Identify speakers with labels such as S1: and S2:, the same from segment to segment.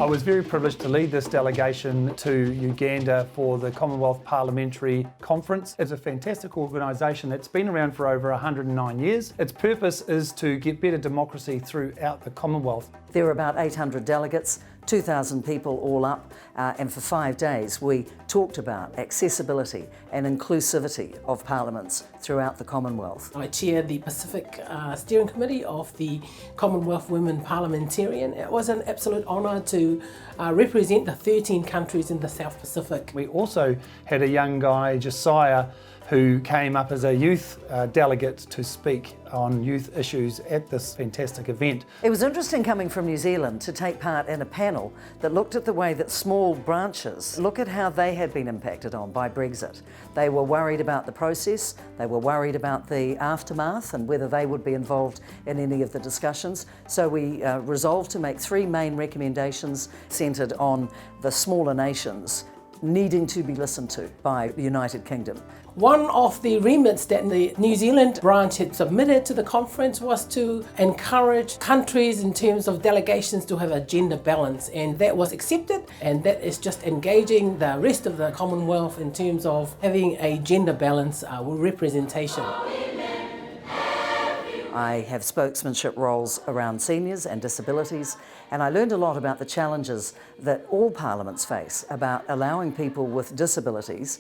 S1: I was very privileged to lead this delegation to Uganda for the Commonwealth Parliamentary Conference. It's a fantastic organisation that's been around for over 109 years. Its purpose is to get better democracy throughout the Commonwealth.
S2: There were about 800 delegates, 2,000 people all up, and for 5 days we talked about accessibility and inclusivity of parliaments throughout the Commonwealth.
S3: I chair the Pacific Steering Committee of the Commonwealth Women Parliamentarian. It was an absolute honour to represent the 13 countries in the South Pacific.
S1: We also had a young guy, Josiah, who came up as a youth delegate to speak on youth issues at this fantastic event.
S2: It was interesting coming from New Zealand to take part in a panel that looked at the way that small branches look at how they had been impacted on by Brexit. They were worried about the process, they were worried about the aftermath and whether they would be involved in any of the discussions. So we resolved to make 3 main recommendations centred on the smaller nations needing to be listened to by the United Kingdom.
S3: One of the remits that the New Zealand branch had submitted to the conference was to encourage countries in terms of delegations to have a gender balance, and that was accepted, and that is just engaging the rest of the Commonwealth in terms of having a gender balance representation.
S2: I have spokesmanship roles around seniors and disabilities, and I learned a lot about the challenges that all parliaments face about allowing people with disabilities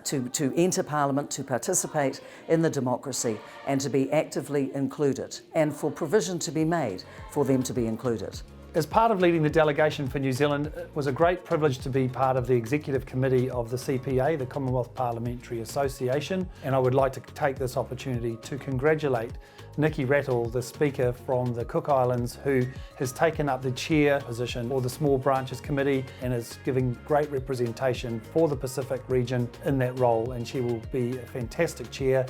S2: to enter Parliament, to participate in the democracy and to be actively included, and for provision to be made for them to be included.
S1: As part of leading the delegation for New Zealand, it was a great privilege to be part of the Executive Committee of the CPA, the Commonwealth Parliamentary Association, and I would like to take this opportunity to congratulate Nikki Rattle, the Speaker from the Cook Islands, who has taken up the chair position for the Small Branches Committee and is giving great representation for the Pacific region in that role, and she will be a fantastic chair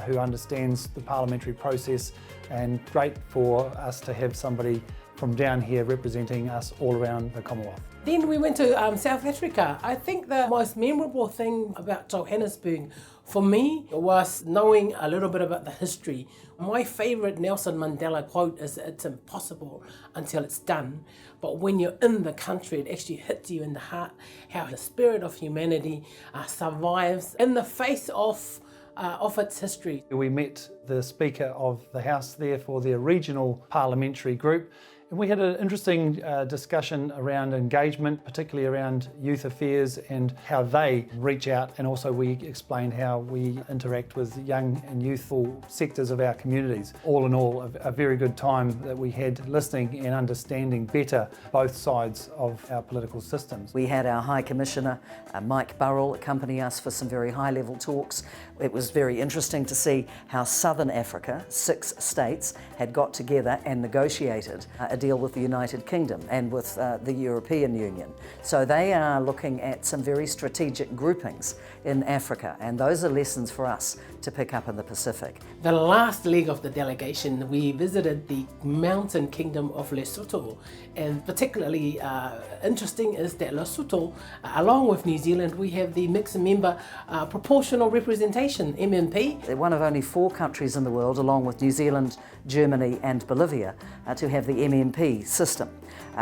S1: who understands the parliamentary process, and great for us to have somebody from down here representing us all around the Commonwealth.
S3: Then we went to South Africa. I think the most memorable thing about Johannesburg for me was knowing a little bit about the history. My favourite Nelson Mandela quote is, "It's impossible until it's done." But when you're in the country, it actually hits you in the heart how the spirit of humanity survives in the face of its history.
S1: We met the Speaker of the House there for their regional parliamentary group, and we had an interesting discussion around engagement, particularly around youth affairs and how they reach out, and also we explained how we interact with young and youthful sectors of our communities. All in all, a very good time that we had listening and understanding better both sides of our political systems.
S2: We had our High Commissioner, Mike Burrell, accompany us for some very high-level talks. It was very interesting to see how Southern Africa, 6 states, had got together and negotiated a deal with the United Kingdom and with the European Union. So they are looking at some very strategic groupings in Africa, and those are lessons for us to pick up in the Pacific.
S3: The last leg of the delegation, we visited the mountain Kingdom of Lesotho, and particularly interesting is that Lesotho, along with New Zealand, we have the mixed member proportional representation, MMP.
S2: They're one of only 4 countries in the world, along with New Zealand, Germany and Bolivia, to have the MMP system.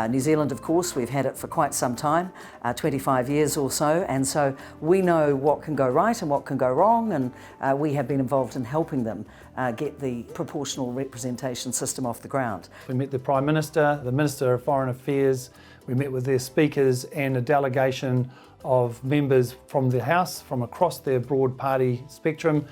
S2: New Zealand, of course, we've had it for quite some time, 25 years or so, and so we know what can go right and what can go wrong, and we have been involved in helping them get the proportional representation system off the ground.
S1: We met the Prime Minister, the Minister of Foreign Affairs, we met with their speakers and a delegation of members from the House from across their broad party spectrum,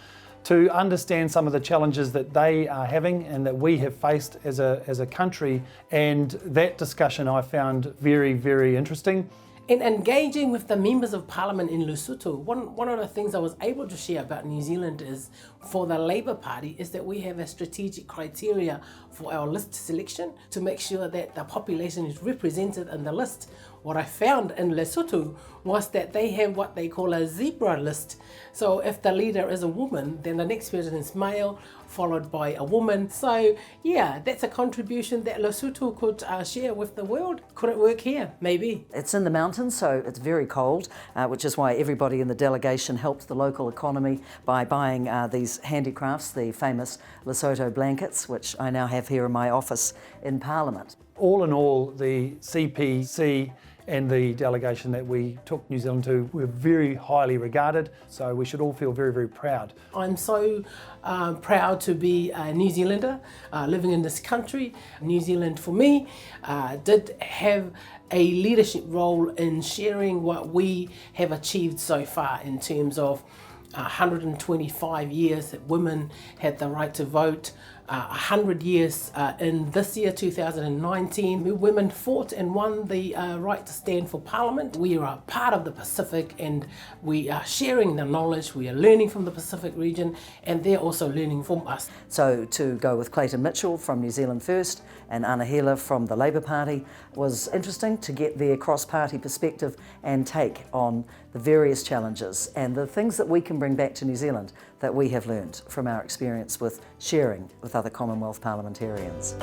S1: to understand some of the challenges that they are having and that we have faced as a country, and that discussion I found very, very interesting.
S3: In engaging with the members of Parliament in Lesotho, one of the things I was able to share about New Zealand is, for the Labour Party, is that we have a strategic criteria for our list selection to make sure that the population is represented in the list. What I found in Lesotho was that they have what they call a zebra list. So if the leader is a woman, then the next person is male, followed by a woman. So yeah, that's a contribution that Lesotho could share with the world. Could it work here? Maybe.
S2: It's in the mountains, so it's very cold, which is why everybody in the delegation helped the local economy by buying these handicrafts, the famous Lesotho blankets, which I now have here in my office in Parliament.
S1: All in all, the CPC and the delegation that we took New Zealand to were very highly regarded, so we should all feel very, very proud.
S3: I'm so proud to be a New Zealander living in this country. New Zealand, for me, did have a leadership role in sharing what we have achieved so far in terms of 125 years that women had the right to vote, 100 years in this year, 2019, women fought and won the right to stand for Parliament. We are part of the Pacific and we are sharing the knowledge, we are learning from the Pacific region and they're also learning from us.
S2: So to go with Clayton Mitchell from New Zealand First and Anahila from the Labour Party was interesting to get their cross-party perspective and take on the various challenges and the things that we can bring back to New Zealand that we have learned from our experience with sharing with other Commonwealth parliamentarians.